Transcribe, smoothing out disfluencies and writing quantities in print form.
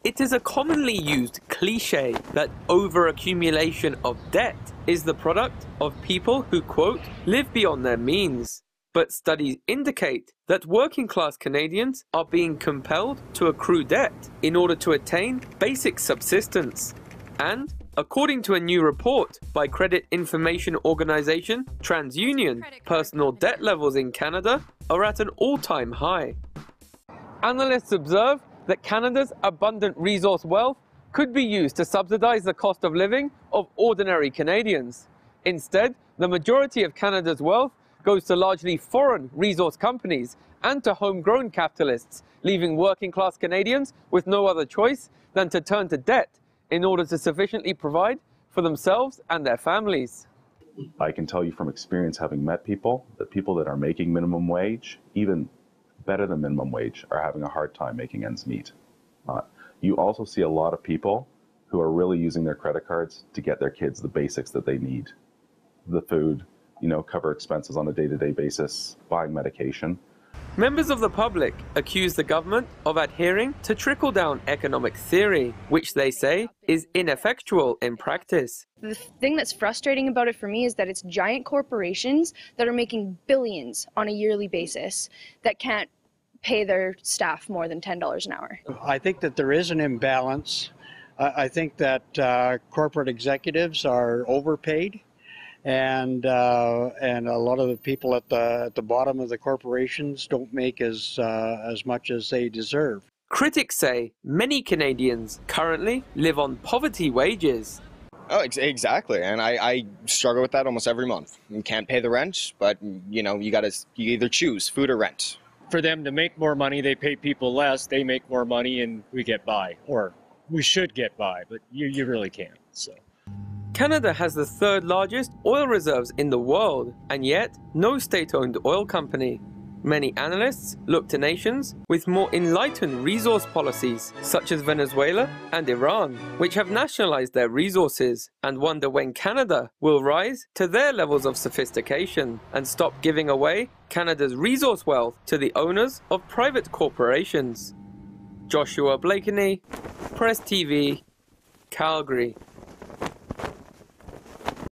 It is a commonly used cliché that over-accumulation of debt is the product of people who, quote, live beyond their means. But studies indicate that working-class Canadians are being compelled to accrue debt in order to attain basic subsistence. And, according to a new report by credit information organization TransUnion, personal debt levels in Canada are at an all-time high. Analysts observe that Canada's abundant resource wealth could be used to subsidize the cost of living of ordinary Canadians. Instead, the majority of Canada's wealth goes to largely foreign resource companies and to homegrown capitalists, leaving working-class Canadians with no other choice than to turn to debt in order to sufficiently provide for themselves and their families. I can tell you from experience, having met people that are making minimum wage, even better than minimum wage, are having a hard time making ends meet. You also see a lot of people who are really using their credit cards to get their kids the basics that they need. The food, cover expenses on a day-to-day basis, buying medication. Members of the public accuse the government of adhering to trickle-down economic theory, which they say is ineffectual in practice. The thing that's frustrating about it for me is that it's giant corporations that are making billions on a yearly basis that can't pay their staff more than $10 an hour. I think that there is an imbalance. I think that corporate executives are overpaid. And a lot of the people at the bottom of the corporations don't make as much as they deserve. Critics say many Canadians currently live on poverty wages. Oh, exactly, and I struggle with that almost every month. You can't pay the rent, but you either choose food or rent. For them to make more money, they pay people less. They make more money, and we get by, or we should get by, but you really can't. So. Canada has the third largest oil reserves in the world, and yet no state-owned oil company. Many analysts look to nations with more enlightened resource policies, such as Venezuela and Iran, which have nationalized their resources, and wonder when Canada will rise to their levels of sophistication and stop giving away Canada's resource wealth to the owners of private corporations. Joshua Blakeney, Press TV, Calgary.